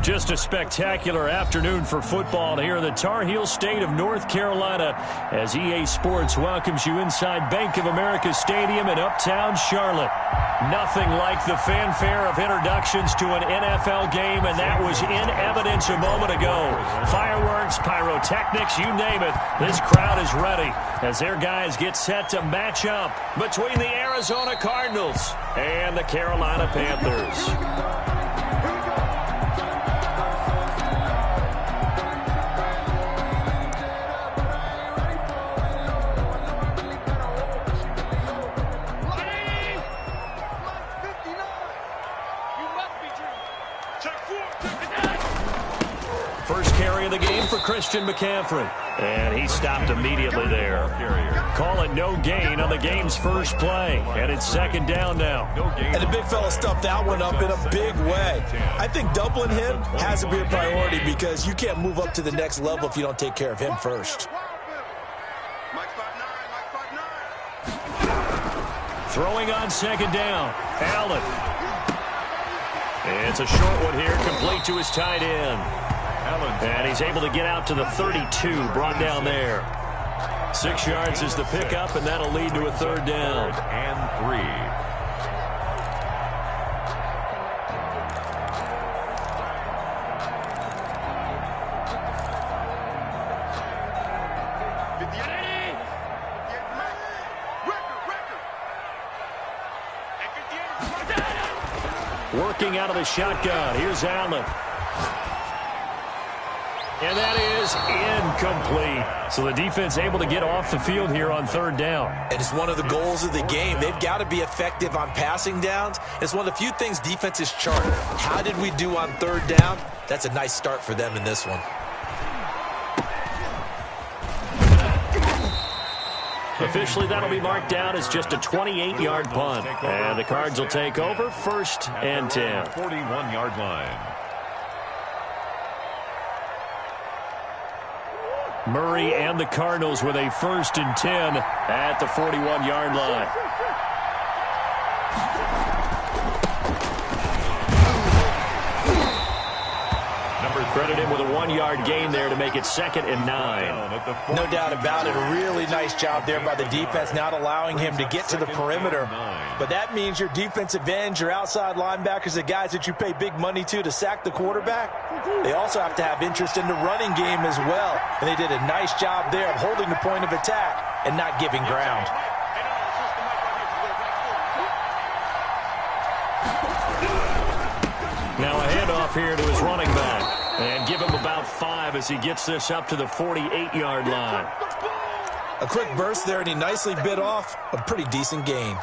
Just a spectacular afternoon for football here in the Tar Heel state of North Carolina as EA Sports welcomes you inside Bank of America Stadium in uptown Charlotte. Nothing like the fanfare of introductions to an NFL game, and that was in evidence a moment ago. Fireworks, pyrotechnics, you name it. This crowd is ready as their guys get set to match up between the Arizona Cardinals and the Carolina Panthers. First carry of the game for Christian McCaffrey. And he stopped immediately there. Call it no gain on the game's first play. And it's second down now. And the big fella stuffed that one up in a big way. I think doubling him has to be a priority because you can't move up to the next level if you don't take care of him first. Throwing on second down. Allen. It's a short one here, complete to his tight end. And he's able to get out to the 32, brought down there. 6 yards is the pickup, and that'll lead to a third down. And 3. Working out of the shotgun. Here's Allen. And that is incomplete. So the defense able to get off the field here on third down. And it's one of the goals of the game. They've got to be effective on passing downs. It's one of the few things defenses chart. How did we do on third down? That's a nice start for them in this one. Officially, that'll be marked down as just a 28-yard punt. And the Cards will take over first and 10. 41-yard line. Murray and the Cardinals with a 1st and 10 at the 41-yard line. Credit him with a 1-yard gain there to make it 2nd and 9. No doubt about it. A really nice job there by the defense, not allowing him to get to the perimeter. But that means your defensive ends, your outside linebackers, the guys that you pay big money to sack the quarterback, they also have to have interest in the running game as well. And they did a nice job there of holding the point of attack and not giving ground. Now a handoff here to his running back. And give him about 5 as he gets this up to the 48-yard line. A quick burst there, and he nicely bit off a pretty decent gain.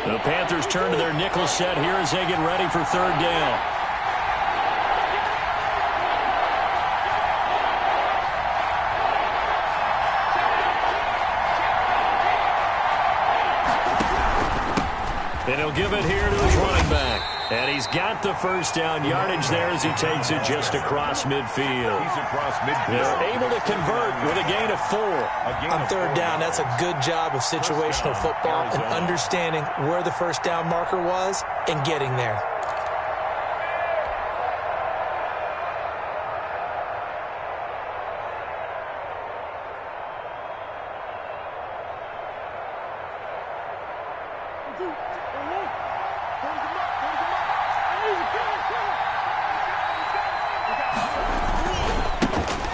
The Panthers turn to their nickel set here as they get ready for third down. And he'll give it here to his running back. And he's got the first down yardage there as he takes it just across midfield. They're able to convert with a gain of 4. On third down, that's a good job of situational football and understanding where the first down marker was and getting there.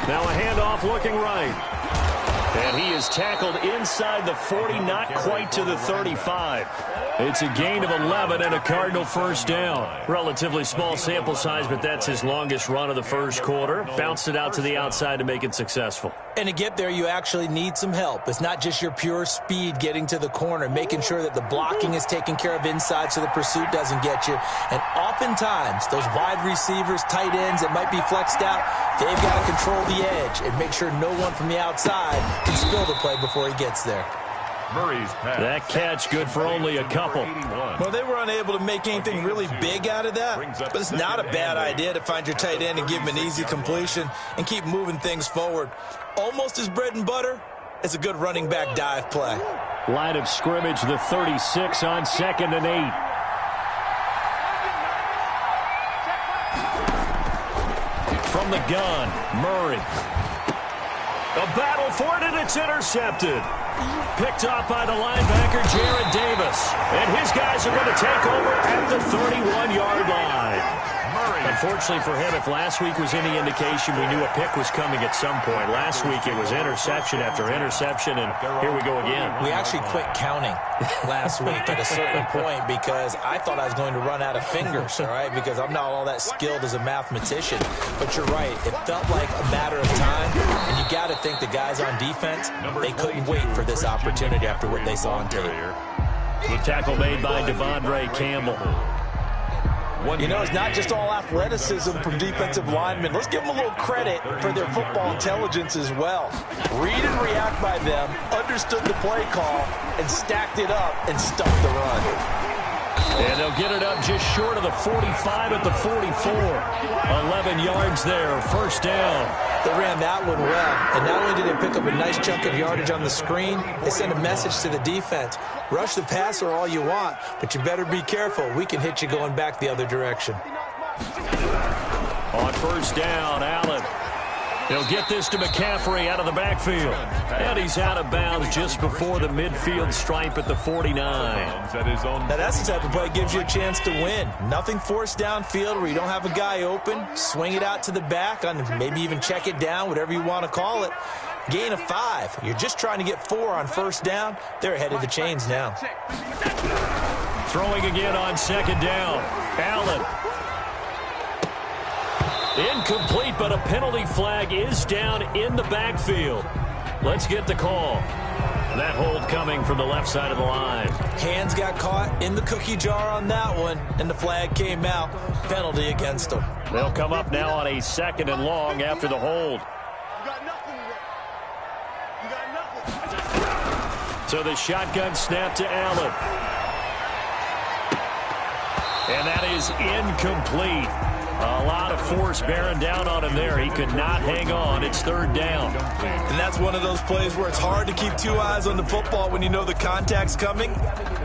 Now a handoff looking right. And he is tackled inside the 40, not quite to the 35. It's a gain of 11 and a Cardinal first down. Relatively small sample size, but that's his longest run of the first quarter. Bounced it out to the outside to make it successful. And to get there, you actually need some help. It's not just your pure speed getting to the corner, making sure that the blocking is taken care of inside so the pursuit doesn't get you. And oftentimes, those wide receivers, tight ends that might be flexed out, they've got to control the edge and make sure no one from the outside can spill the play before he gets there. That catch good for only a couple. Well, they were unable to make anything really big out of that, but it's not a bad idea to find your tight end and give him an easy completion and keep moving things forward. Almost as bread and butter as a good running back dive play. Line of scrimmage, the 36 on 2nd and 8. From the gun, Murray. A battle for it, and it's intercepted. Picked off by the linebacker, Jared Davis. And his guys are going to take over at the 31-yard line. Unfortunately for him, if last week was any indication, we knew a pick was coming at some point. Last week it was interception after interception, and here we go again. We actually quit counting last week at a certain point because I thought I was going to run out of fingers, all right, because I'm not all that skilled as a mathematician. But you're right. It felt like a matter of time, and you got to think the guys on defense, they couldn't wait for this opportunity after what they saw on tape. The tackle made by Devondre Campbell. You know, it's not just all athleticism from defensive linemen. Let's give them a little credit for their football intelligence as well. Read and react by them, understood the play call, and stacked it up and stuffed the run. And they'll get it up just short of the 45 at the 44. 11 yards there, first down. They ran that one well, and not only did they pick up a nice chunk of yardage on the screen, they sent a message to the defense. Rush the passer all you want, but you better be careful. We can hit you going back the other direction. On first down, Allen. He'll get this to McCaffrey out of the backfield. And he's out of bounds just before the midfield stripe at the 49. Now that's the type of play that gives you a chance to win. Nothing forced downfield where you don't have a guy open. Swing it out to the back, on maybe even check it down, whatever you want to call it. Gain of 5. You're just trying to get 4 on first down. They're ahead of the chains now. Throwing again on second down. Allen. Incomplete, but a penalty flag is down in the backfield. Let's get the call. That hold coming from the left side of the line. Hands got caught in the cookie jar on that one, and the flag came out. Penalty against them. They'll come up now on a 2nd and long after the hold. So the shotgun snap to Allen. And that is incomplete. A lot of force bearing down on him there. He could not hang on. It's third down. And that's one of those plays where it's hard to keep 2 eyes on the football when you know the contact's coming,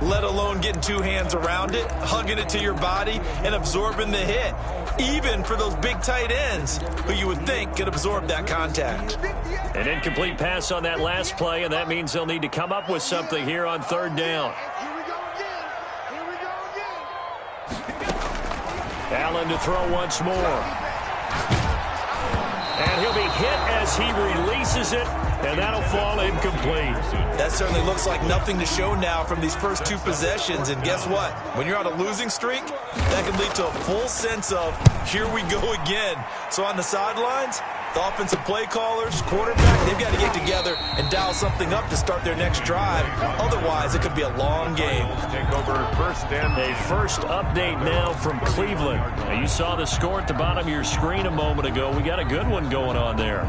let alone getting 2 hands around it, hugging it to your body, and absorbing the hit. Even for those big tight ends who you would think could absorb that contact. An incomplete pass on that last play, and that means they'll need to come up with something here on third down. Allen to throw once more. And he'll be hit as he releases it, and that'll fall incomplete. That certainly looks like nothing to show now from these first 2 possessions. And guess what? When you're on a losing streak, that can lead to a full sense of, here we go again. So on the sidelines, the offensive play callers, quarterback, they've got to get together and dial something up to start their next drive. Otherwise, it could be a long game. Take over first and a first update now from Cleveland. Now, you saw the score at the bottom of your screen a moment ago. We got a good one going on there.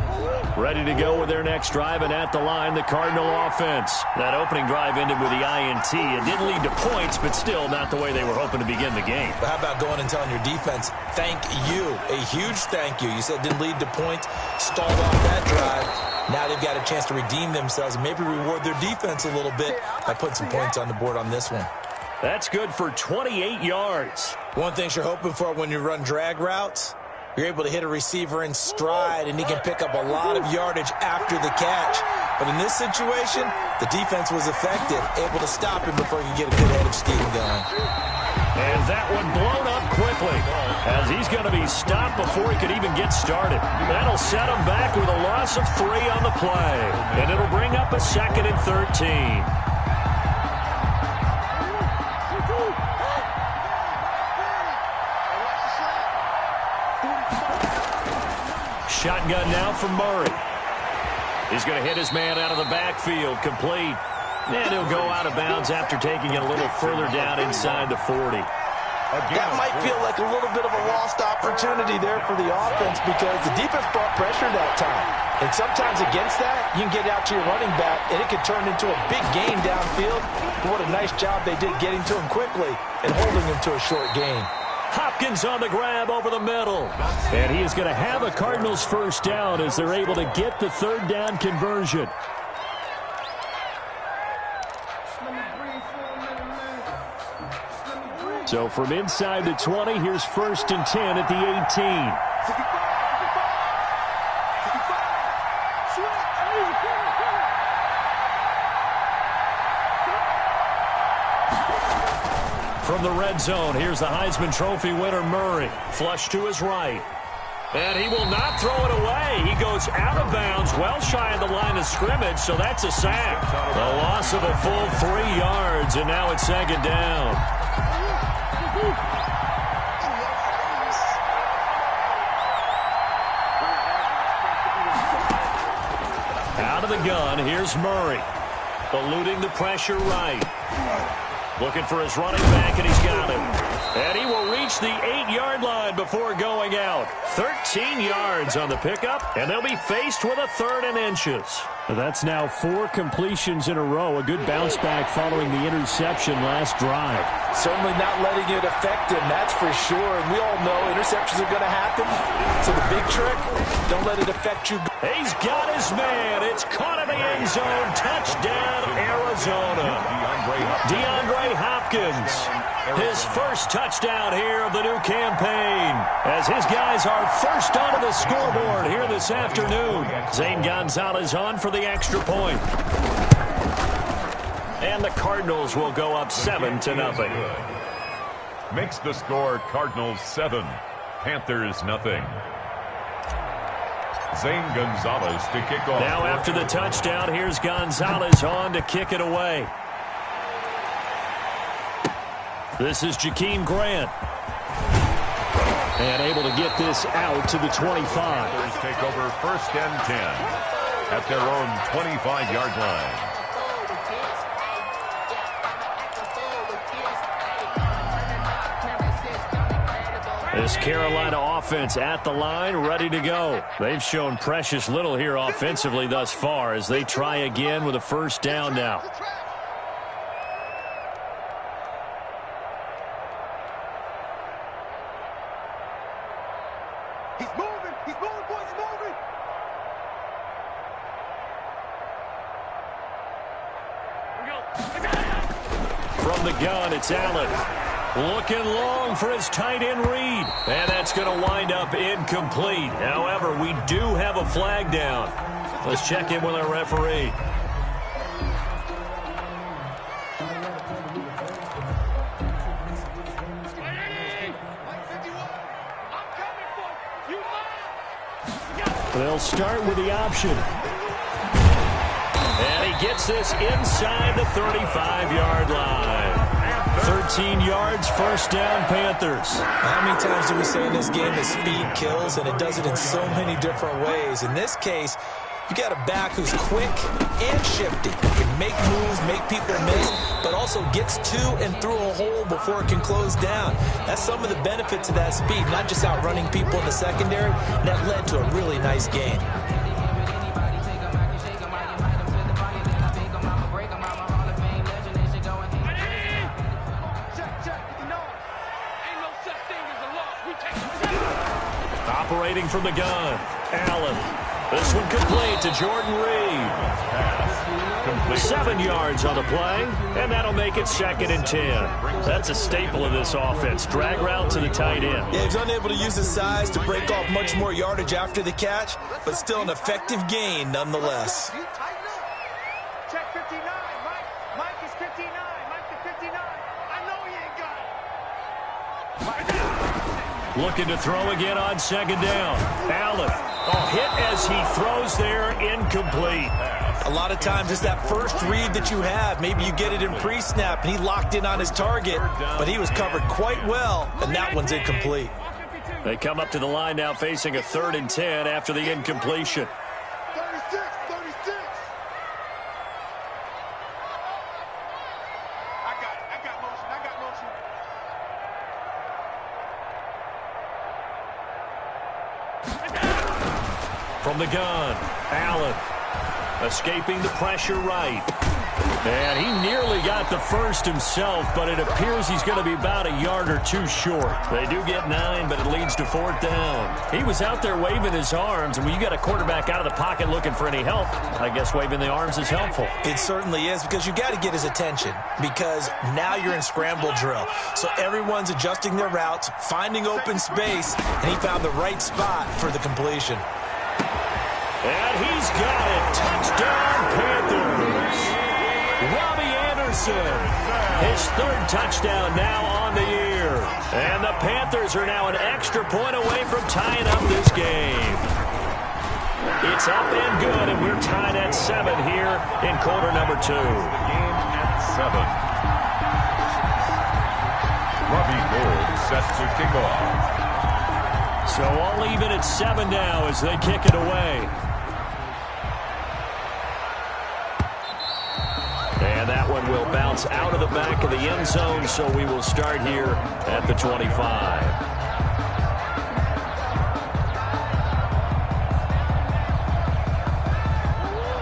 Ready to go with their next drive, and at the line, the Cardinal offense. That opening drive ended with the INT. It didn't lead to points, but still not the way they were hoping to begin the game. But how about going and telling your defense, thank you, a huge thank you. You said it didn't lead to points, stalled off that drive. Now they've got a chance to redeem themselves and maybe reward their defense a little bit by putting some points on the board on this one. That's good for 28 yards. One thing you're hoping for when you run drag routes, you're able to hit a receiver in stride, and he can pick up a lot of yardage after the catch. But in this situation, the defense was effective, able to stop him before he could get a good head of steam going. And that one blown up quickly, as he's going to be stopped before he could even get started. That'll set him back with a loss of 3 on the play. And it'll bring up a 2nd and 13. Shotgun now from Murray. He's going to hit his man out of the backfield, complete. And he'll go out of bounds after taking it a little further down inside the 40. That might feel like a little bit of a lost opportunity there for the offense because the defense brought pressure that time. And sometimes against that, you can get out to your running back, and it can turn into a big gain downfield. But what a nice job they did getting to him quickly and holding him to a short gain. Hopkins on the grab over the middle. And he is going to have a Cardinals first down as they're able to get the 3rd down conversion. So from inside the 20, here's 1st and 10 at the 18. From the red zone, here's the Heisman Trophy winner Murray. Flush to his right. And he will not throw it away. He goes out of bounds, well shy of the line of scrimmage, so that's a sack. A loss of a full 3 yards, and now it's 2nd down. Out of the gun, here's Murray. Eluding the pressure right. Looking for his running back, and he's got him. And he will reach the 8-yard line before going out. 13 yards on the pickup, and they'll be faced with a 3rd and inches. That's now 4 completions in a row. A good bounce back following the interception last drive. Certainly not letting it affect him, that's for sure. And we all know interceptions are going to happen. So the big trick, don't let it affect you. He's got his man. It's caught in the end zone. Touchdown, Arizona. DeAndre Hopkins. His first touchdown here of the new campaign. As his guys are first onto the scoreboard here this afternoon. Zane Gonzalez on for the extra point. And the Cardinals will go up 7-0. Makes the score Cardinals 7, Panthers nothing. Zane Gonzalez to kick off. Now after the touchdown, here's Gonzalez on to kick it away. This is Jakeem Grant. And able to get this out to the 25. Panthers take over 1st and 10 at their own 25-yard line. This Carolina offense at the line, ready to go. They've shown precious little here offensively thus far as they try again with a 1st down now. He's moving, boys, he's moving. From the gun, it's Allen. Looking long for his tight end read. And that's going to wind up incomplete. However, we do have a flag down. Let's check in with our referee. They'll start with the option. And he gets this inside the 35-yard line. 13 yards, 1st down, Panthers. How many times do we say in this game that speed kills, and it does it in so many different ways? In this case, you got a back who's quick and shifty. Can make moves, make people miss, but also gets to and through a hole before it can close down. That's some of the benefits of that speed, not just outrunning people in the secondary. That led to a really nice gain. Operating from the gun, Allen. This one complete to Jordan Reed. 7 yards on the play, and that'll make it 2nd and 10. That's a staple of this offense. Drag route to the tight end. Yeah, he's unable to use his size to break off much more yardage after the catch, but still an effective gain nonetheless. Looking to throw again on second down. Allen. Hit as he throws there, incomplete. A lot of times it's that first read that you have. Maybe you get it in pre-snap, and he locked in on his target, but he was covered quite well, and that one's incomplete. They come up to the line now facing a 3rd and 10 after the incompletion. 36. I got motion. From the gun, Allen. Escaping the pressure right. And he nearly got the first himself, but it appears he's going to be about a yard or two short. They do get 9, but it leads to 4th down. He was out there waving his arms, and when you got a quarterback out of the pocket looking for any help, I guess waving the arms is helpful. It certainly is, because you got to get his attention, because now you're in scramble drill. So everyone's adjusting their routes, finding open space, and he found the right spot for the completion. And he's got it. Touchdown, Panthers. Robbie Anderson, his 3rd touchdown now on the year. And the Panthers are now an extra point away from tying up this game. It's up and good, and we're tied at 7 here in quarter number 2. The game at 7. Robbie Gould set to kick off. So all even at 7 now as they kick it away. And that one will bounce out of the back of the end zone, so we will start here at the 25.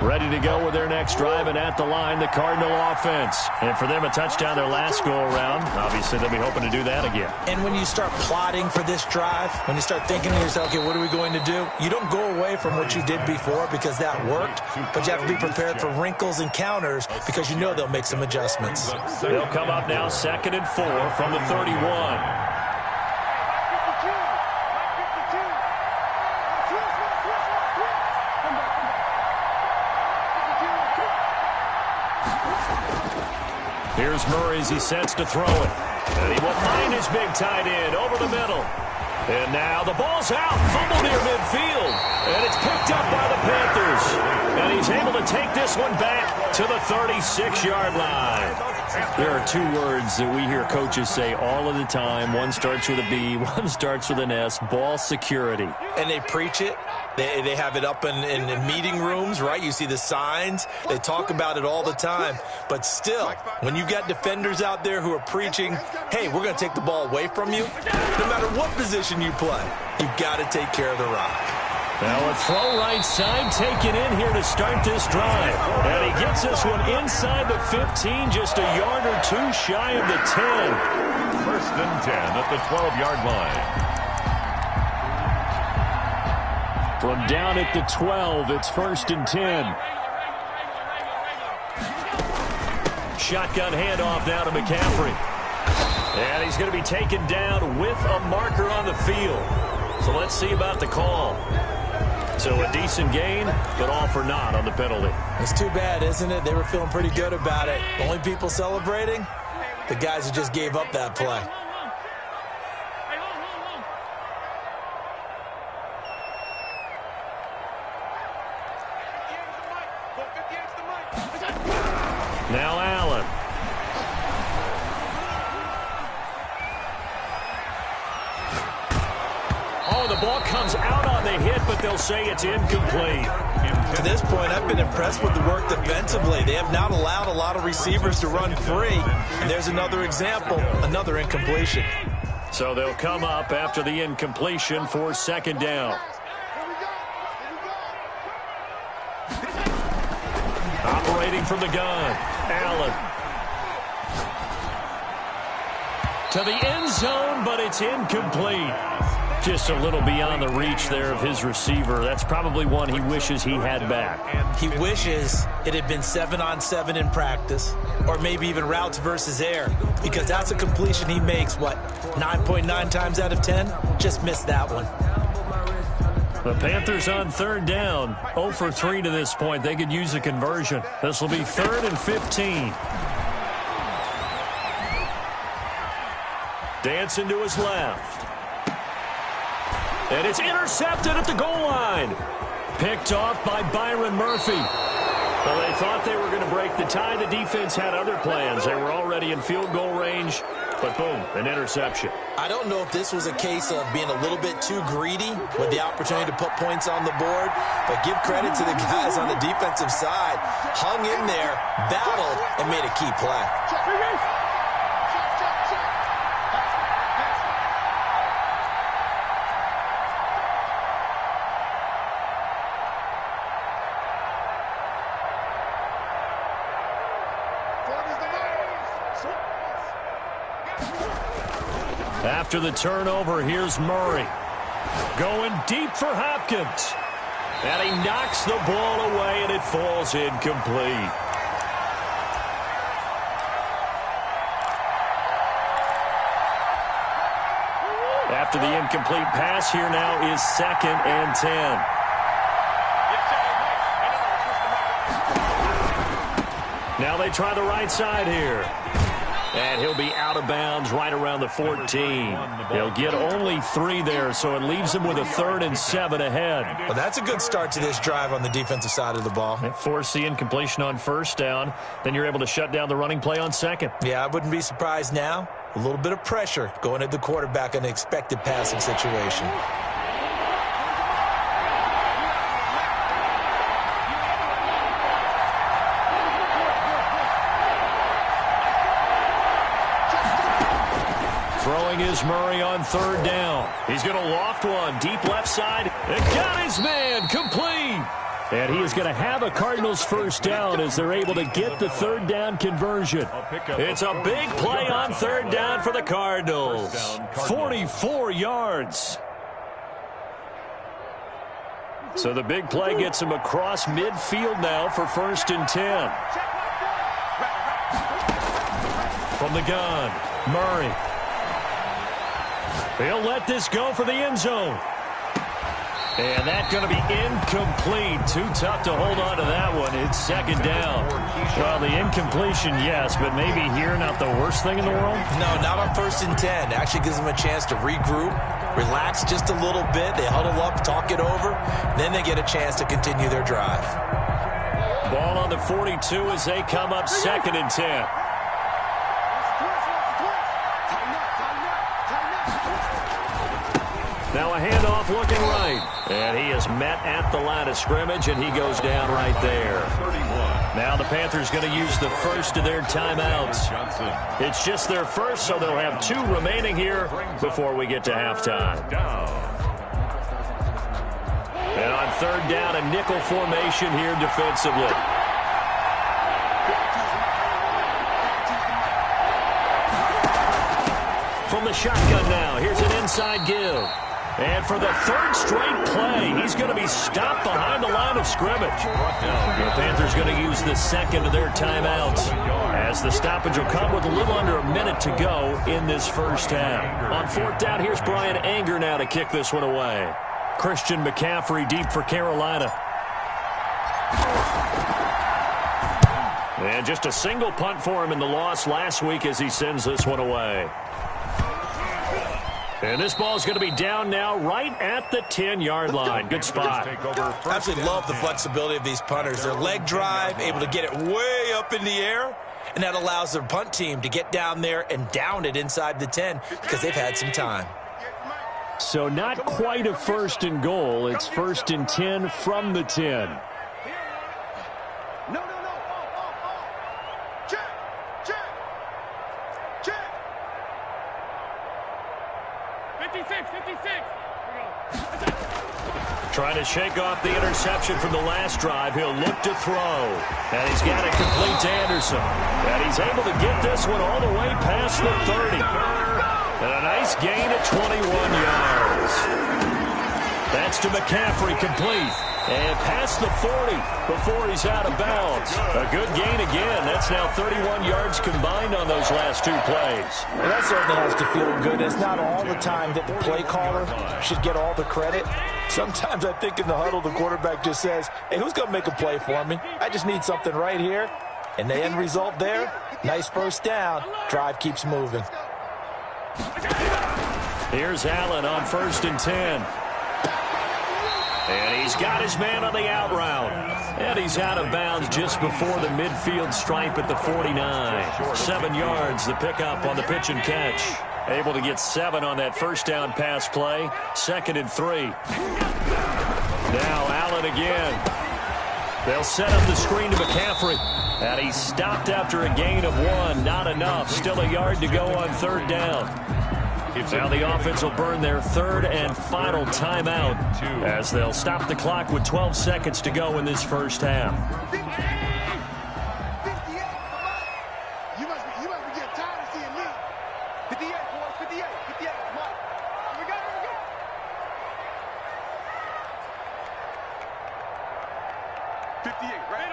Ready to go with their next drive, and at the line, the Cardinal offense. And for them, a touchdown their last go-around. Obviously, they'll be hoping to do that again. And when you start plotting for this drive, when you start thinking to yourself, okay, what are we going to do? You don't go away from what you did before because that worked, but you have to be prepared for wrinkles and counters because you know they'll make some adjustments. They'll come up now 2nd and 4 from the 31. Here's Murray as he sets to throw it. And he will find his big tight end over the middle. And now the ball's out. Fumble near midfield. And it's picked up by the Panthers. And he's able to take this one back to the 36-yard line. There are 2 words that we hear coaches say all of the time. One starts with a B, one starts with an S. Ball security. And they preach it. They have it up in meeting rooms, right? You see the signs. They talk about it all the time. But still, when you got defenders out there who are preaching, hey, we're going to take the ball away from you, no matter what position you play, you've got to take care of the rock. Now a throw right side taken in here to start this drive. And he gets this one inside the 15, just a yard or 2 shy of the 10. 1st and 10 at the 12-yard line. From down at the 12, it's 1st and 10. Shotgun handoff now to McCaffrey. And he's going to be taken down with a marker on the field. So let's see about the call. So a decent gain, but all for naught on the penalty. It's too bad, isn't it? They were feeling pretty good about it. The only people celebrating, the guys who just gave up that play. Now Allen. Oh, the ball comes out on the hit, but they'll say it's incomplete. To this point, I've been impressed with the work defensively. They have not allowed a lot of receivers to run free. And there's another example, another incompletion. So they'll come up after the incompletion for 2nd down. Operating from the gun, Allen. To the end zone, but it's incomplete. Just a little beyond the reach there of his receiver. That's probably one he wishes he had back. He wishes it had been 7-on-7 in practice, or maybe even routes versus air, because that's a completion he makes, 9.9 times out of 10? Just missed that one. The Panthers on 3rd down, 0 for 3 to this point. They could use a conversion. This will be 3rd and 15. Dancing to his left. And it's intercepted at the goal line. Picked off by Byron Murphy. Well, they thought they were going to break the tie. The defense had other plans. They were already in field goal range, but boom, an interception. I don't know if this was a case of being a little bit too greedy with the opportunity to put points on the board, but give credit to the guys on the defensive side. Hung in there, battled, and made a key play. After the turnover, here's Murray. Going deep for Hopkins. And he knocks the ball away, and it falls incomplete. After the incomplete pass, here now is 2nd and 10. Now they try the right side here. And he'll be out of bounds right around the 14. He'll get only 3 there, so it leaves him with a 3rd and 7 ahead. Well, that's a good start to this drive on the defensive side of the ball. Force the incompletion on 1st down. Then you're able to shut down the running play on 2nd. Yeah, I wouldn't be surprised now. A little bit of pressure going at the quarterback in an expected passing situation. Throwing is Murray on 3rd down. He's going to loft one deep left side. And got his man complete. And he is going to have a Cardinals 1st down as they're able to get the 3rd down conversion. It's a big play on 3rd down for the Cardinals. 44 yards. So the big play gets him across midfield now for 1st and 10. From the gun, Murray. He'll let this go for the end zone. And that's going to be incomplete. Too tough to hold on to that one. It's 2nd down. Well, the incompletion, yes, but maybe here not the worst thing in the world? No, not on 1st and 10. Actually gives them a chance to regroup, relax just a little bit. They huddle up, talk it over. Then they get a chance to continue their drive. Ball on the 42 as they come up 2nd and 10. Now a handoff looking right. And he is met at the line of scrimmage, and he goes down right there. Now the Panthers going to use the first of their timeouts. It's just their first, so they'll have 2 remaining here before we get to halftime. And on 3rd down, a nickel formation here defensively. From the shotgun now, here's an inside give. And for the 3rd straight play, he's going to be stopped behind the line of scrimmage. The Panthers going to use the 2nd of their timeouts, as the stoppage will come with a little under a minute to go in this 1st half. On 4th down, here's Brian Anger now to kick this one away. Christian McCaffrey deep for Carolina. And just a single punt for him in the loss last week as he sends this one away. And this ball is going to be down now right at the 10-yard line. Good spot. I absolutely love the flexibility of these punters. Their leg drive, able to get it way up in the air, and that allows their punt team to get down there and down it inside the 10 because they've had some time. So not quite a 1st and goal. It's 1st and 10 from the 10. No. Check. Check. 56. Trying to shake off the interception from the last drive. He'll look to throw. And he's got it complete to Anderson. And he's able to get this one all the way past the 30. And a nice gain at 21 yards. That's to McCaffrey, complete. And past the 40 before he's out of bounds. A good gain again. That's now 31 yards combined on those last 2 plays. Well, that certainly has to feel good. It's not all the time that the play caller should get all the credit. Sometimes I think in the huddle, the quarterback just says, hey, who's going to make a play for me? I just need something right here. And the end result there, nice 1st down. Drive keeps moving. Here's Allen on 1st and 10. And he's got his man on the out route. And he's out of bounds just before the midfield stripe at the 49. 7 yards, the pickup on the pitch and catch. Able to get 7 on that first down pass play. 2nd and 3. Now Allen again. They'll set up the screen to McCaffrey. And he's stopped after a gain of 1. Not enough. Still a yard to go on 3rd down. Now the offense will burn their 3rd and final timeout as they'll stop the clock with 12 seconds to go in this first half. You must be getting tired of seeing me. 58, boys, 58, 58, come on. Here we go, here we go. 58, right?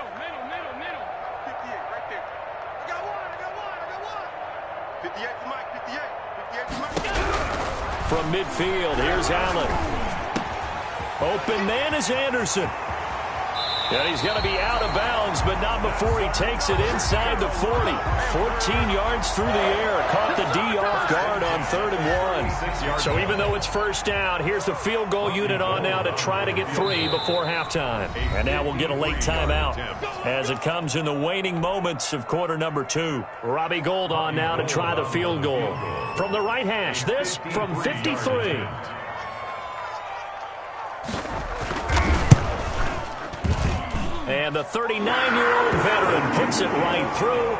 Middle. 58, right there. I got one. 58 to Mike, 58 to Mike. From midfield, here's Allen. Open man is Anderson. And he's going to be out of bounds, but not before he takes it inside the 40. 14 yards through the air. Caught the D off guard on 3rd and 1. So even though it's first down, here's the field goal unit on now to try to get 3 before halftime. And now we'll get a late timeout as it comes in the waning moments of quarter number 2. Robbie Gould on now to try the field goal. From the right hash, this from 53. And the 39-year-old veteran puts it right through.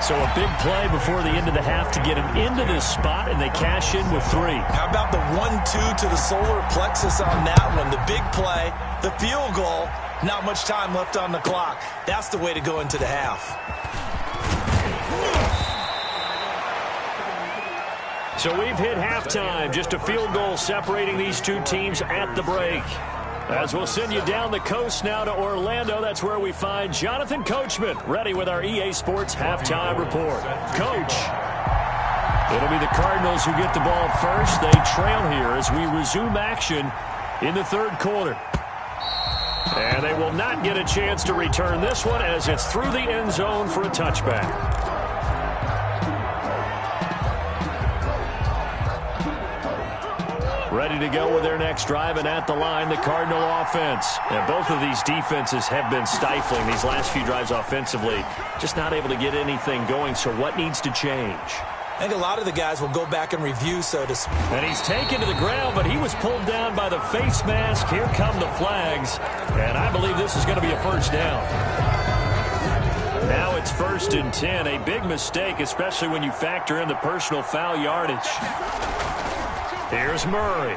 So a big play before the end of the half to get him into this spot, and they cash in with 3. How about the 1-2 to the solar plexus on that one? The big play, the field goal, not much time left on the clock. That's the way to go into the half. So we've hit halftime. Just a field goal separating these two teams at the break. As we'll send you down the coast now to Orlando, that's where we find Jonathan Coachman, ready with our EA Sports Halftime Report. Coach, it'll be the Cardinals who get the ball first. They trail here as we resume action in the 3rd quarter. And they will not get a chance to return this one as it's through the end zone for a touchback. Ready to go with their next drive, and at the line, the Cardinal offense. And both of these defenses have been stifling these last few drives offensively. Just not able to get anything going, so what needs to change? I think a lot of the guys will go back and review, so to speak. And he's taken to the ground, but he was pulled down by the face mask. Here come the flags, and I believe this is going to be a first down. Now it's 1st and 10, a big mistake, especially when you factor in the personal foul yardage. Here's Murray.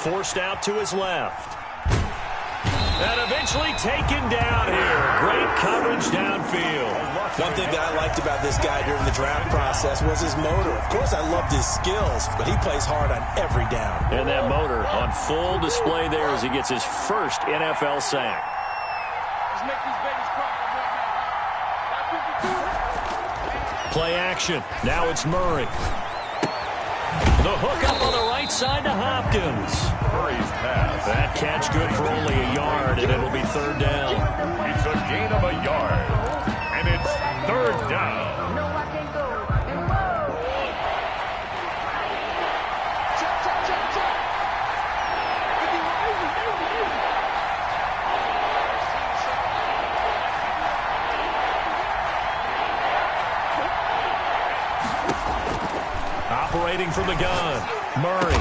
Forced out to his left. And eventually taken down here. Great coverage downfield. One thing that I liked about this guy during the draft process was his motor. Of course, I loved his skills, but he plays hard on every down. And that motor on full display there as he gets his first NFL sack. Just make these babies cry right now. Play action. Now it's Murray. The hook up on the right side to Hopkins. Murray's pass. That catch good for only a yard, and it'll be 3rd down. It's a gain of a yard. And it's 3rd down. Operating from the gun, Murray.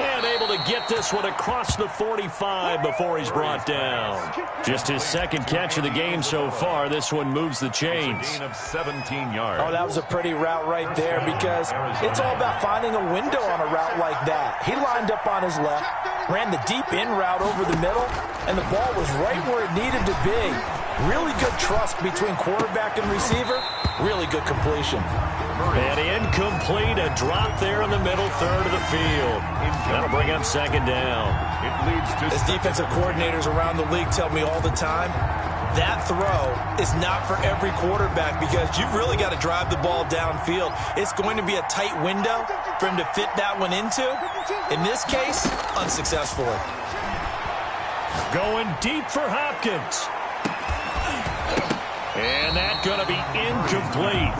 And able to get this one across the 45 before he's brought down. Just his 2nd catch of the game so far. This one moves the chains. Gain of 17 yards. Oh, that was a pretty route right there because it's all about finding a window on a route like that. He lined up on his left, ran the deep in route over the middle, and the ball was right where it needed to be. Really good trust between quarterback and receiver. Really good completion. And incomplete, a drop there in the middle 3rd of the field. That'll bring up 2nd down. It leads to As defensive coordinators around the league tell me all the time, that throw is not for every quarterback because you've really got to drive the ball downfield. It's going to be a tight window for him to fit that one into. In this case, unsuccessfully. Going deep for Hopkins. And that's going to be incomplete.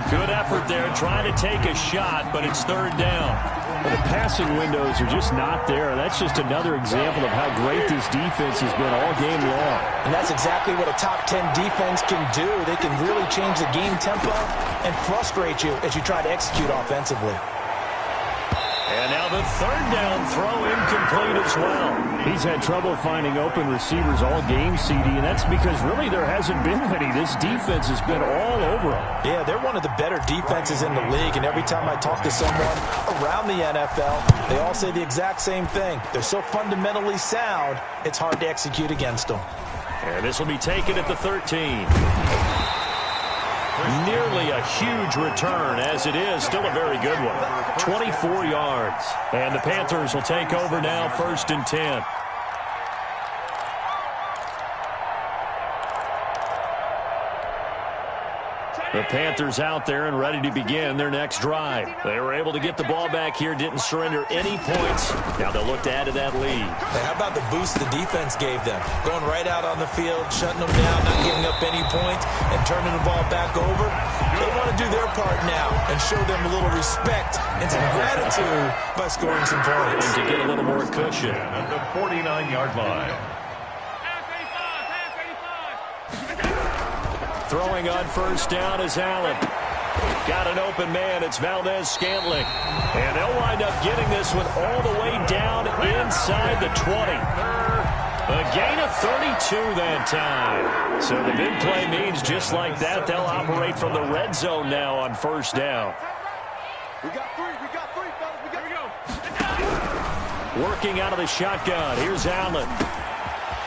Good effort there trying to take a shot, but it's 3rd down. The passing windows are just not there. That's just another example of how great this defense has been all game long. And that's exactly what a top 10 defense can do. They can really change the game tempo and frustrate you as you try to execute offensively. And now the third down throw incomplete as well. He's had trouble finding open receivers all game, CD, and that's because really there hasn't been many. This defense has been all over them. Yeah, they're one of the better defenses in the league, and every time I talk to someone around the NFL, they all say the exact same thing. They're so fundamentally sound, it's hard to execute against them. And this will be taken at the 13. Nearly a huge return, as it is still a very good one. 24 yards. And the Panthers will take over now, 1st and 10. The Panthers out there and ready to begin their next drive. They were able to get the ball back here, didn't surrender any points. Now they'll look to add to that lead. Hey, how about the boost the defense gave them? Going right out on the field, shutting them down, not giving up any points, and turning the ball back over. They want to do their part now and show them a little respect and some gratitude by scoring some points. And to get a little more cushion. At the 49-yard line. Throwing on 1st down is Allen. Got an open man. It's Valdez-Scantling. And they'll wind up getting this one all the way down inside the 20. A gain of 32 that time. So the big play means just like that, they'll operate from the red zone now on 1st down. We got three, fellas. We go. Working out of the shotgun. Here's Allen.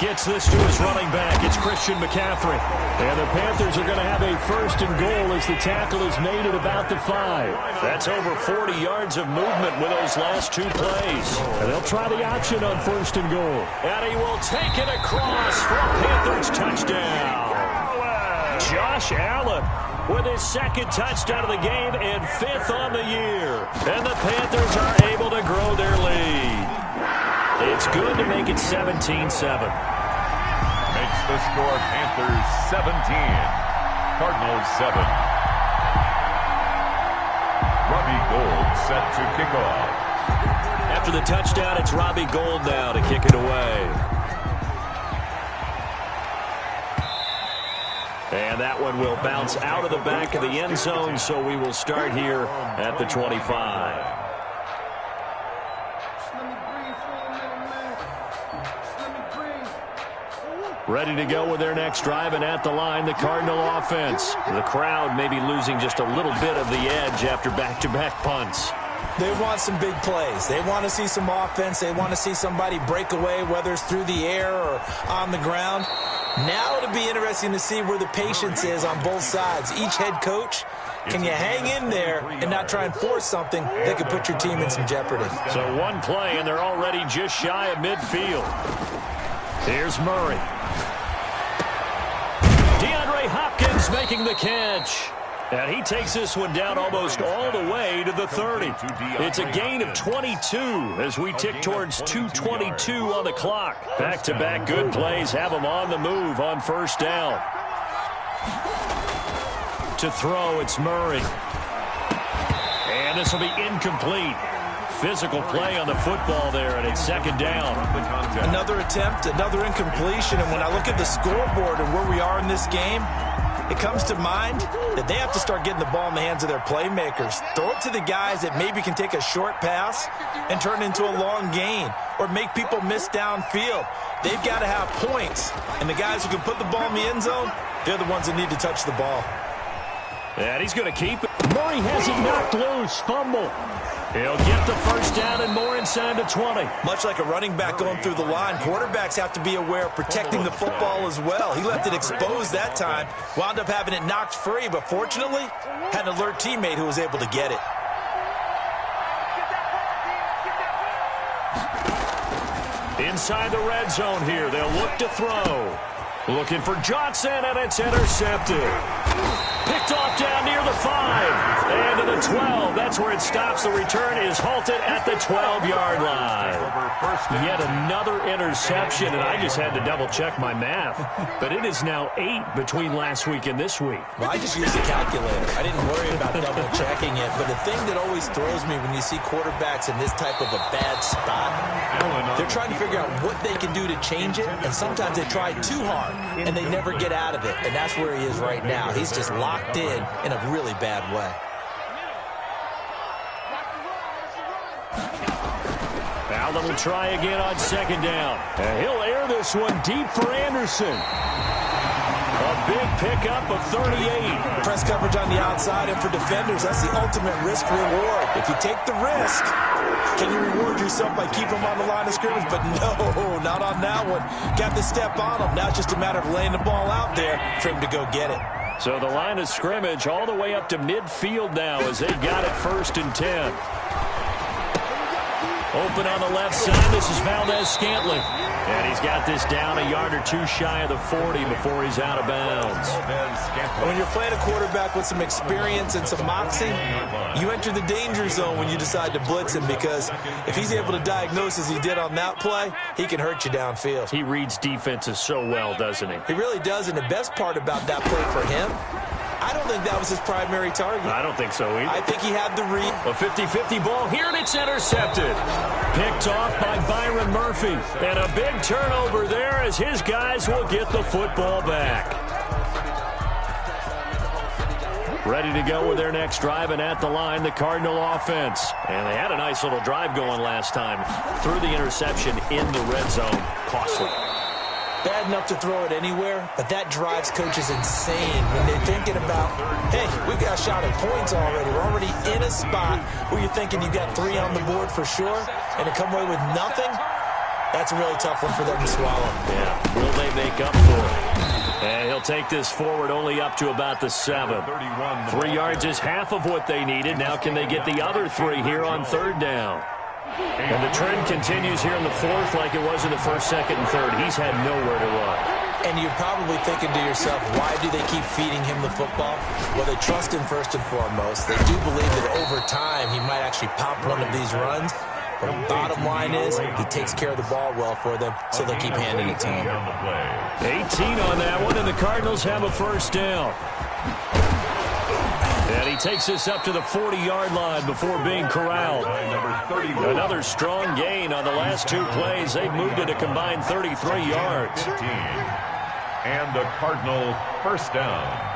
Gets this to his running back. It's Christian McCaffrey. And the Panthers are going to have a 1st and goal as the tackle is made at about the 5. That's over 40 yards of movement with those last 2 plays. And they'll try the option on 1st and goal. And he will take it across for a Panthers touchdown. Josh Allen with his 2nd touchdown of the game and 5th on the year. And the Panthers are able to grow their lead. It's good to make it 17-7. Makes the score Panthers 17, Cardinals 7. Robbie Gould set to kick off. After the touchdown, it's Robbie Gould now to kick it away. And that one will bounce out of the back of the end zone, so we will start here at the 25. Ready to go with their next drive, and at the line, the Cardinal offense. The crowd may be losing just a little bit of the edge after back-to-back punts. They want some big plays. They want to see some offense. They want to see somebody break away, whether it's through the air or on the ground. Now it'll be interesting to see where the patience is on both sides. Each head coach, can you hang in there and not try and force something that could put your team in some jeopardy? So one play, and they're already just shy of midfield. Here's Murray. DeAndre Hopkins making the catch. And he takes this one down almost all the way to the 30. It's a gain of 22 as we tick towards 2:22 on the clock. Back-to-back good plays have them on the move on 1st down. To throw, it's Murray. And this will be incomplete. Physical play on the football there, and it's 2nd down. Another attempt, another incompletion, and when I look at the scoreboard and where we are in this game, it comes to mind that they have to start getting the ball in the hands of their playmakers. Throw it to the guys that maybe can take a short pass and turn it into a long gain or make people miss downfield. They've got to have points, and the guys who can put the ball in the end zone, they're the ones that need to touch the ball. And he's going to keep it. Murray has it knocked loose. Fumble. He'll get the 1st down and more inside the 20. Much like a running back going through the line, quarterbacks have to be aware of protecting the football as well. He left it exposed that time, wound up having it knocked free, but fortunately, had an alert teammate who was able to get it. Inside the red zone here, they'll look to throw. Looking for Johnson, and it's intercepted. Picked off down near the 5. And to the 12. That's where it stops. The return is halted at the 12-yard line. Yet another interception, and I just had to double-check my math. But it is now 8 between last week and this week. Well, I just used a calculator. I didn't worry about double-checking it. But the thing that always throws me when you see quarterbacks in this type of a bad spot, they're trying to figure out what they can do to change it, and sometimes they try too hard, and they never get out of it. And that's where he is right now. He's just locked in a really bad way. Allen will try again on second down. And he'll air this one deep for Anderson. A big pickup of 38. Press coverage on the outside, and for defenders, that's the ultimate risk reward. If you take the risk, can you reward yourself by keeping them on the line of scrimmage? But no, not on that one. Got the step on him. Now it's just a matter of laying the ball out there for him to go get it. So the line of scrimmage all the way up to midfield now as they've got it 1st and 10. Open on the left side. This is Valdez-Scantling. And he's got this down a yard or two shy of the 40 before he's out of bounds. When you're playing a quarterback with some experience and some moxie, you enter the danger zone when you decide to blitz him, because if he's able to diagnose as he did on that play, he can hurt you downfield. He reads defenses so well, doesn't he? He really does, and the best part about that play for him, I don't think that was his primary target. I don't think so either. I think he had the read. A 50-50 ball here, and it's intercepted. Picked off by Byron Murphy. And a big turnover there as his guys will get the football back. Ready to go with their next drive, and at the line, the Cardinal offense. And they had a nice little drive going last time. Threw the interception in the red zone. Costly. Bad enough to throw it anywhere, but that drives coaches insane when they're thinking about, hey, we've got a shot at points already. We're already in a spot where you're thinking you've got 3 on the board for sure, and to come away with nothing, that's a really tough one for them to swallow. Yeah, will they make up for it? And he'll take this forward only up to about the 7. 3 yards is half of what they needed. Now can they get the other 3 here on 3rd down? And the trend continues here in the 4th like it was in the 1st, 2nd, and 3rd. He's had nowhere to run. And you're probably thinking to yourself, why do they keep feeding him the football? Well, they trust him first and foremost. They do believe that over time he might actually pop one of these runs. But the bottom line is he takes care of the ball well for them, so they'll keep handing it to him. 18 on that one, and the Cardinals have a 1st down. And he takes this up to the 40-yard line before being corralled. Another strong gain on the last 2 plays. They've moved it a combined 33 yards. And the Cardinal 1st down.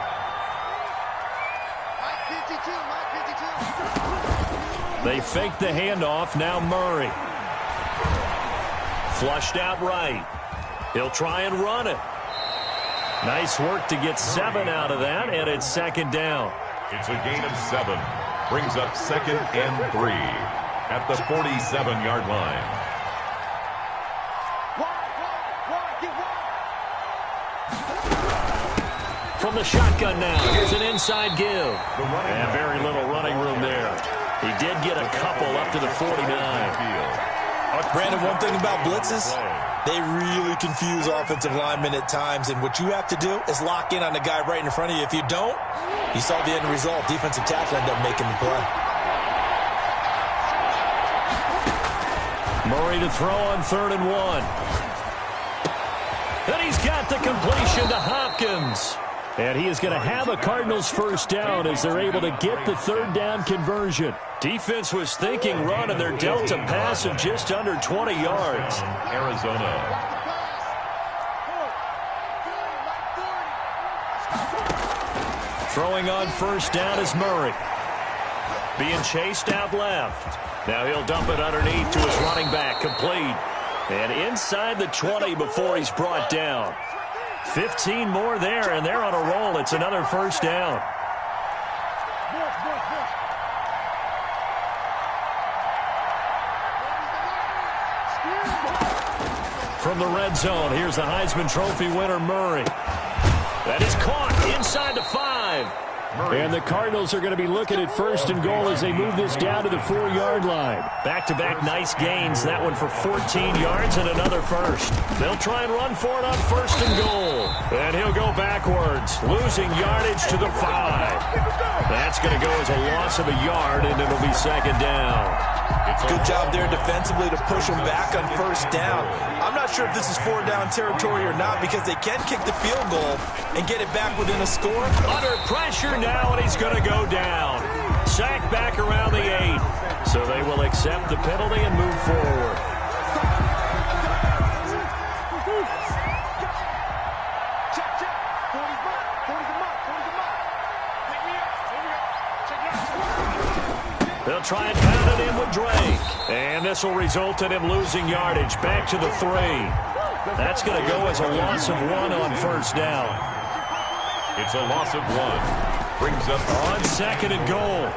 They fake the handoff. Now Murray. Flushed out right. He'll try and run it. Nice work to get 7 out of that, and it's 2nd down. It's a gain of 7. Brings up 2nd and 3 at the 47-yard line. From the shotgun now, here's an inside give. And very little running room there. He did get a couple up to the 49. Brandon, one thing about blitzes, they really confuse offensive linemen at times, and what you have to do is lock in on the guy right in front of you. If you don't, you saw the end result. Defensive tackle ended up making the play. Murray to throw on 3rd and 1. Then he's got the completion to Hopkins. And he is going to have a Cardinals 1st down as they're able to get the 3rd down conversion. Defense was thinking run, and they're dealt a pass of just under 20 yards. Arizona. Throwing on 1st down is Murray. Being chased out left. Now he'll dump it underneath to his running back, complete. And inside the 20 before he's brought down. 15 more there, and they're on a roll. It's another 1st down. From the red zone, here's the Heisman Trophy winner, Murray. That is caught inside the 5. And the Cardinals are going to be looking at 1st and goal as they move this down to the 4-yard line. Back-to-back nice gains. That one for 14 yards and another first. They'll try and run for it on 1st and goal. And he'll go backwards, losing yardage to the 5. That's going to go as a loss of a yard, and it'll be 2nd down. Good job there defensively to push them back on 1st down. I'm not sure if this is 4-down territory or not because they can kick the field goal and get it back within a score. Under pressure now, and he's going to go down. Sacked back around the 8. So they will accept the penalty and move forward. They'll try and pound it in with Drake. And this will result in him losing yardage back to the 3. That's going to go as a loss of 1 on 1st down. It's a loss of 1. Brings up on 2nd and goal.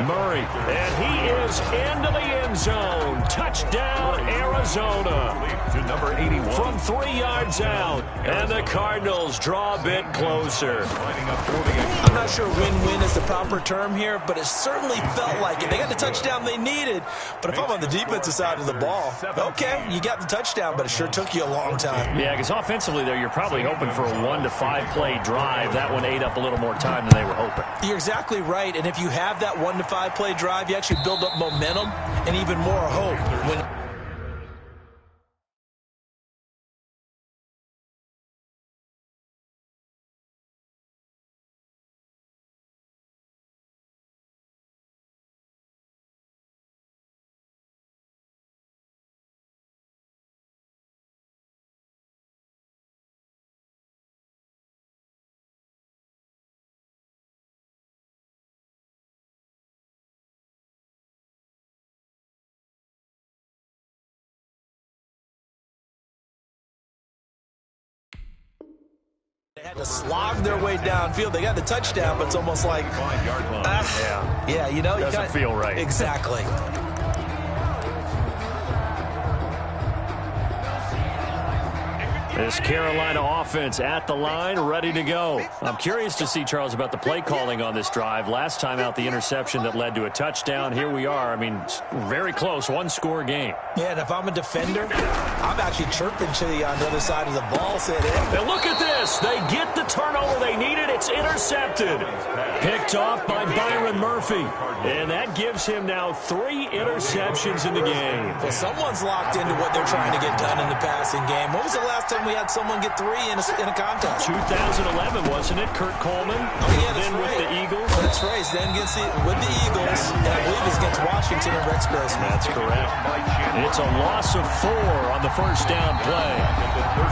Murray, and he is into the end zone. Touchdown, Arizona. To number 81. From 3 yards out, and the Cardinals draw a bit closer. I'm not sure win-win is the proper term here, but it certainly felt like it. They got the touchdown they needed, but if I'm on the defensive side of the ball, okay, you got the touchdown, but it sure took you a long time. Yeah, because offensively there, you're probably hoping for a 1 to 5 play drive. That one ate up a little more time than they were hoping. You're exactly right, and if you have that 1 to 5 play drive, you actually build up momentum and even more hope when they had to slog their way downfield. They got the touchdown, but it's almost like, yeah, you know, doesn't feel right. Exactly. This Carolina offense at the line, ready to go. I'm curious to see, Charles, about the play calling on this drive. Last time out, the interception that led to a touchdown. Here we are. I mean, very close, 1-score game. Yeah, and if I'm a defender, I'm actually chirping to you on the other side of the ball. Saying, hey. And look at this. They get the turnover they needed. It's intercepted. Picked off by Byron Murphy. And that gives him now 3 interceptions in the game. Well, someone's locked into what they're trying to get done in the passing game. When was the last time we had someone get 3 in a contest? 2011, wasn't it? Kurt Coleman. Oh, yeah, that's then right. With the Eagles. That's right. Then with the Eagles, and I believe it's against Washington and Rex Grossman. That's correct. It's a loss of 4 on the 1st down play.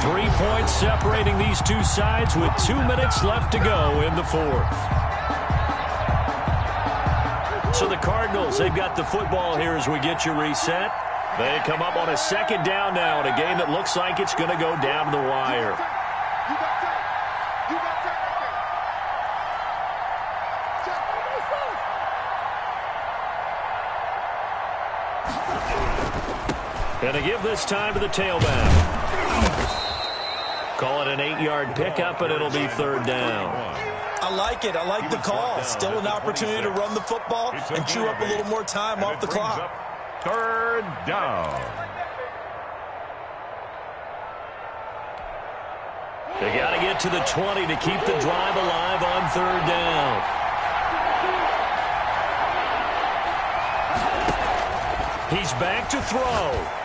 3 points separating these two sides with 2 minutes left to go in the 4th. So the Cardinals, they've got the football here as we get you reset. They come up on a 2nd down now in a game that looks like it's going to go down to the wire. And to give this time to the tailback. Call it an 8-yard pickup, and it'll be 3rd down. I like it. I like the call. Still an opportunity to run the football and chew up a little more time off the clock. 3rd down. They got to get to the 20 to keep the drive alive on 3rd down. He's back to throw.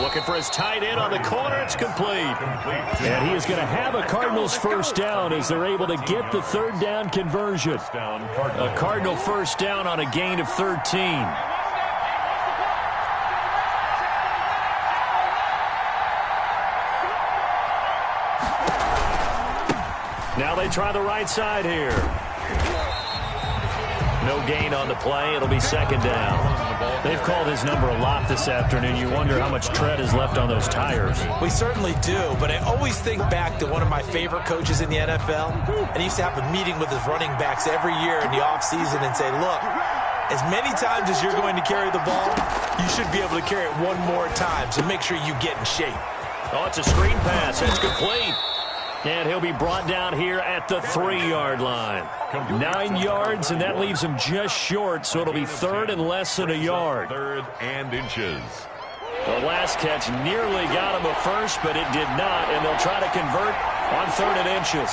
Looking for his tight end on the corner. It's complete. And he is going to have a Cardinals 1st down as they're able to get the 3rd down conversion. A Cardinal 1st down on a gain of 13. Now they try the right side here. No gain on the play. It'll be 2nd down. They've called his number a lot this afternoon. You wonder how much tread is left on those tires. We certainly do, but I always think back to one of my favorite coaches in the NFL, and he used to have a meeting with his running backs every year in the offseason and say, look, as many times as you're going to carry the ball, you should be able to carry it one more time, so make sure you get in shape. Oh, it's a screen pass. It's complete. And he'll be brought down here at the 3-yard line. 9 yards, and that leaves him just short, so it'll be third and less than a yard. Third and inches. The last catch nearly got him a first, but it did not, and they'll try to convert on third and inches.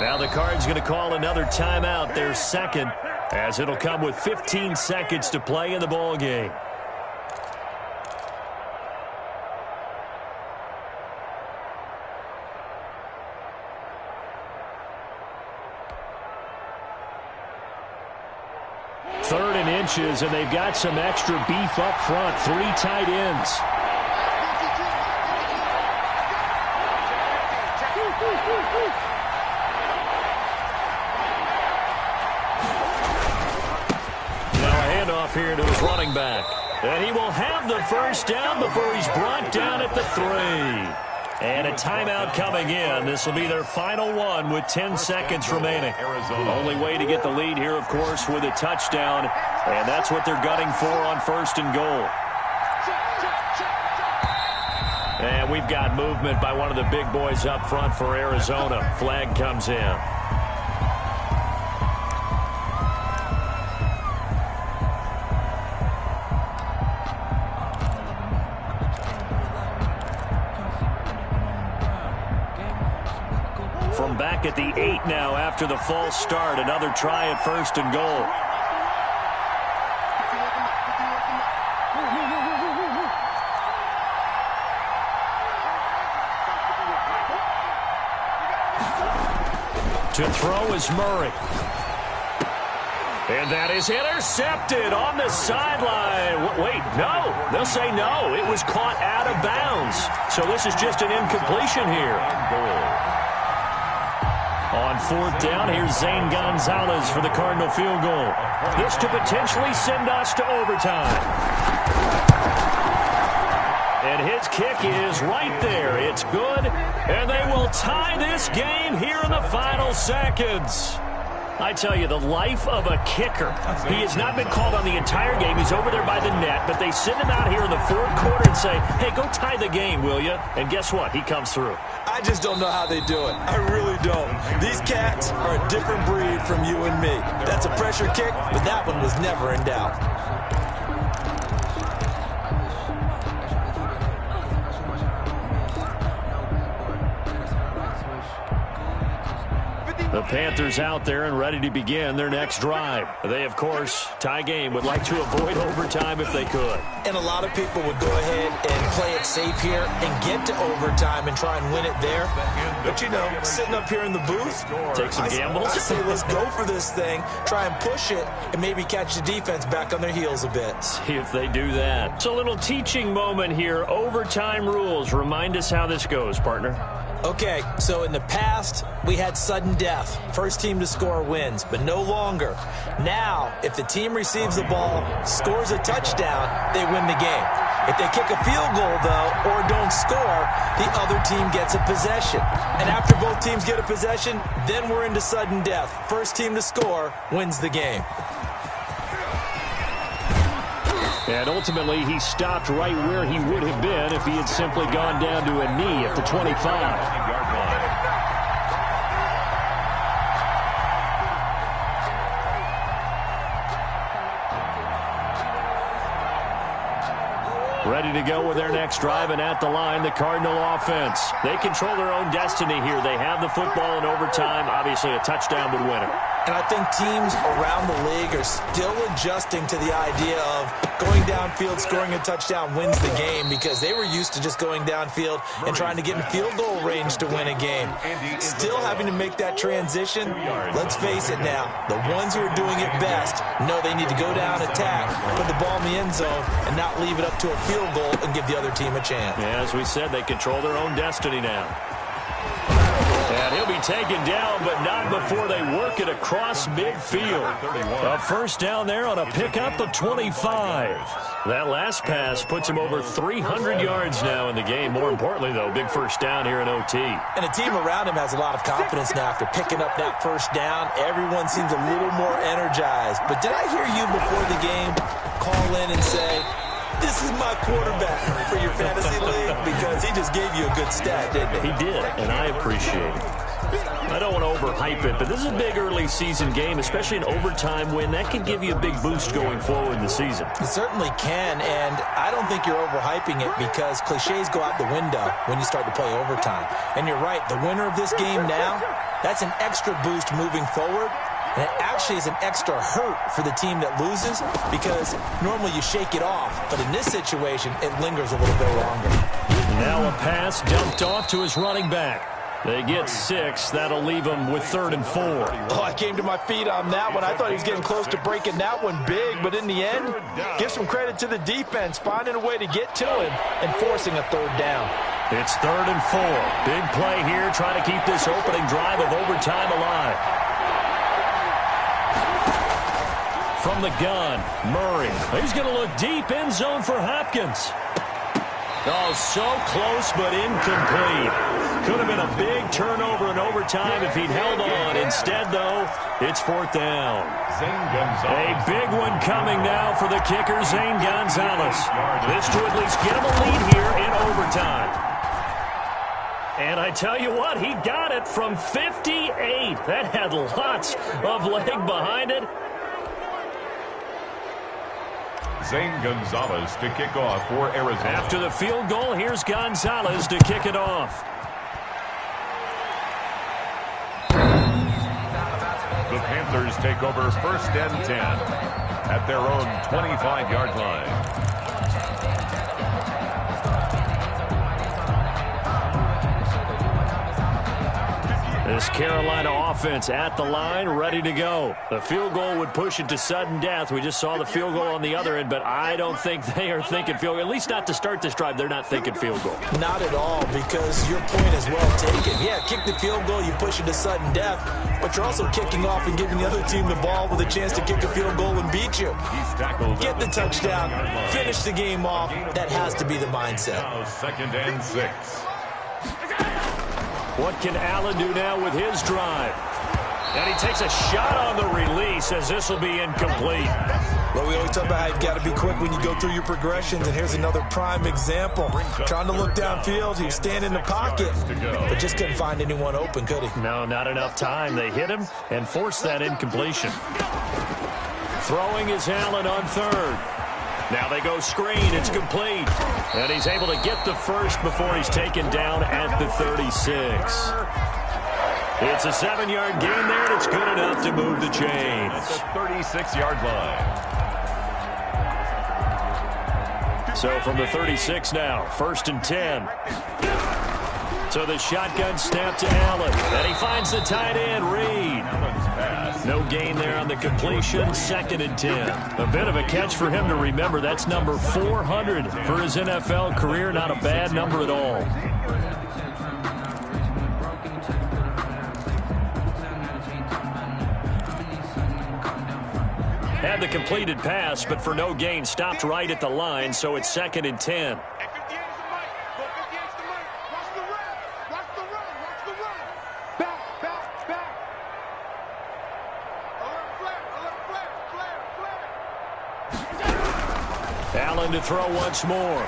Now the Cards going to call another timeout, their second, as it'll come with 15 seconds to play in the ball game. Third and inches, and they've got some extra beef up front. 3 tight ends. Here to his running back. And he will have the first down before he's brought down at the 3. And a timeout coming in. This will be their final one with 10 seconds remaining. Only way to get the lead here, of course, with a touchdown. And that's what they're gunning for on first and goal. And we've got movement by one of the big boys up front for Arizona. Flag comes in. From back at the 8 now after the false start. Another try at first and goal. To throw is Murray. And that is intercepted on the sideline. Wait, no. They'll say no. It was caught out of bounds. So this is just an incompletion here. On 4th down, here's Zane Gonzalez for the Cardinal field goal. This to potentially send us to overtime. And his kick is right there. It's good, and they will tie this game here in the final seconds. I tell you, the life of a kicker. He has not been called on the entire game. He's over there by the net, but they send him out here in the 4th quarter and say, hey, go tie the game, will you? And guess what? He comes through. I just don't know how they do it. I really don't. These cats are a different breed from you and me. That's a pressure kick, but that one was never in doubt. The Panthers out there and ready to begin their next drive. They, of course, tie game, would like to avoid overtime if they could. And a lot of people would go ahead and play it safe here and get to overtime and try and win it there. But, you know, sitting up here in the booth, take some gambles. I say let's go for this thing, try and push it, and maybe catch the defense back on their heels a bit. See if they do that. It's a little teaching moment here. Overtime rules. Remind us how this goes, partner. Okay, so in the past, we had sudden death. First team to score wins, but no longer. Now, if the team receives the ball, scores a touchdown, they win the game. If they kick a field goal, though, or don't score, the other team gets a possession. And after both teams get a possession, then we're into sudden death. First team to score wins the game. And ultimately, he stopped right where he would have been if he had simply gone down to a knee at the 25. Ready to go with their next drive, and at the line, the Cardinal offense. They control their own destiny here. They have the football in overtime. Obviously, a touchdown would win it. And I think teams around the league are still adjusting to the idea of going downfield, scoring a touchdown wins the game, because they were used to just going downfield and trying to get in field goal range to win a game. Still having to make that transition. Let's face it now, the ones who are doing it best know they need to go down, attack, put the ball in the end zone, and not leave it up to a field goal and give the other team a chance. Yeah, as we said, they control their own destiny now. And he'll be taken down, but not before they work it across midfield. A first down there on a pickup of 25. That last pass puts him over 300 yards now in the game. More importantly, though, big first down here in OT. And the team around him has a lot of confidence now after picking up that first down. Everyone seems a little more energized. But did I hear you before the game call in and say, this is my quarterback for your fantasy league? Because he just gave you a good stat, didn't he? He did, and I appreciate it. I don't want to overhype it, but this is a big early season game, especially an overtime win. That can give you a big boost going forward in the season. It certainly can, and I don't think you're overhyping it because cliches go out the window when you start to play overtime. And you're right, the winner of this game now, that's an extra boost moving forward. And it actually is an extra hurt for the team that loses because normally you shake it off. But in this situation, it lingers a little bit longer. Now a pass dumped off to his running back. They get 6. That'll leave him with 3rd and 4. Oh, I came to my feet on that one. I thought he was getting close to breaking that one big. But in the end, give some credit to the defense, finding a way to get to him and forcing a 3rd down. It's 3rd and 4. Big play here, trying to keep this opening drive of overtime alive. From the gun, Murray. He's going to look deep, end zone for Hopkins. Oh, so close but incomplete. Could have been a big turnover in overtime if he'd held on. Instead, though, it's 4th down. A big one coming now for the kicker, Zane Gonzalez. This to at least get him a lead here in overtime. And I tell you what, he got it from 58. That had lots of leg behind it. Zane Gonzalez to kick off for Arizona. After the field goal, here's Gonzalez to kick it off. The Panthers take over 1st and 10 at their own 25-yard line. This Carolina offense at the line, ready to go. The field goal would push it to sudden death. We just saw the field goal on the other end, but I don't think they are thinking field goal. At least not to start this drive. They're not thinking field goal. Not at all, because your point is well taken. Yeah, kick the field goal, you push it to sudden death, but you're also kicking off and giving the other team the ball with a chance to kick a field goal and beat you. Get the touchdown, finish the game off. That has to be the mindset. Now 2nd and 6. What can Allen do now with his drive? And he takes a shot on the release as this will be incomplete. Well, we always talk about how you've got to be quick when you go through your progressions, and here's another prime example. Trying to look downfield, he was standing in the pocket, but just couldn't find anyone open, could he? No, not enough time. They hit him and forced that incompletion. Throwing is Allen on 3rd. Now they go screen. It's complete. And he's able to get the first before he's taken down at the 36. It's a 7-yard gain there, and it's good enough to move the chains. At the 36-yard line. So from the 36 now, 1st and 10. So the shotgun snap to Allen. And he finds the tight end, Reed. No gain there on the completion, 2nd and 10. A bit of a catch for him to remember. That's number 400 for his NFL career. Not a bad number at all. Had the completed pass, but for no gain, stopped right at the line, so it's 2nd and 10. Allen to throw once more.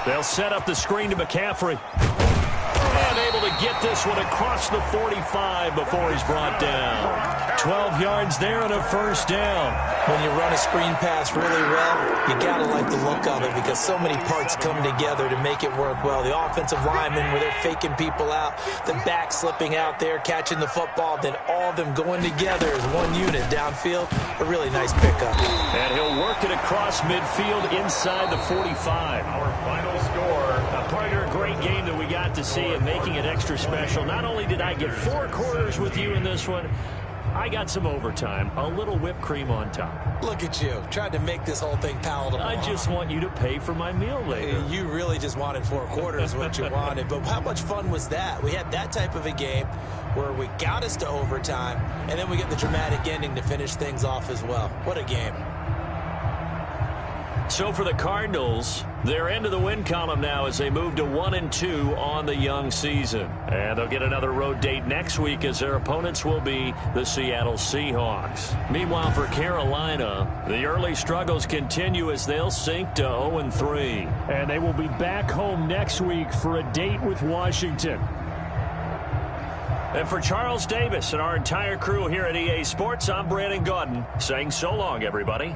They'll set up the screen to McCaffrey. And able to get this one across the 45 before he's brought down. 12 yards there and a first down. When you run a screen pass really well, you got to like the look of it because so many parts come together to make it work well. The offensive linemen where they're faking people out, the back slipping out there, catching the football, then all of them going together as one unit downfield. A really nice pickup. And he'll work it across midfield inside the 45. Our final score. A partner, a great game that we got to see and making it extra special. Not only did I get 4 quarters with you in this one, I got some overtime, a little whipped cream on top. Look at you, trying to make this whole thing palatable. I just want you to pay for my meal later. You really just wanted 4 quarters, what you wanted. But how much fun was that? We had that type of a game where we got us to overtime, and then we get the dramatic ending to finish things off as well. What a game. So for the Cardinals, they're into the win column now as they move to 1-2 on the young season. And they'll get another road date next week as their opponents will be the Seattle Seahawks. Meanwhile, for Carolina, the early struggles continue as they'll sink to 0-3. And they will be back home next week for a date with Washington. And for Charles Davis and our entire crew here at EA Sports, I'm Brandon Gaudin saying so long, everybody.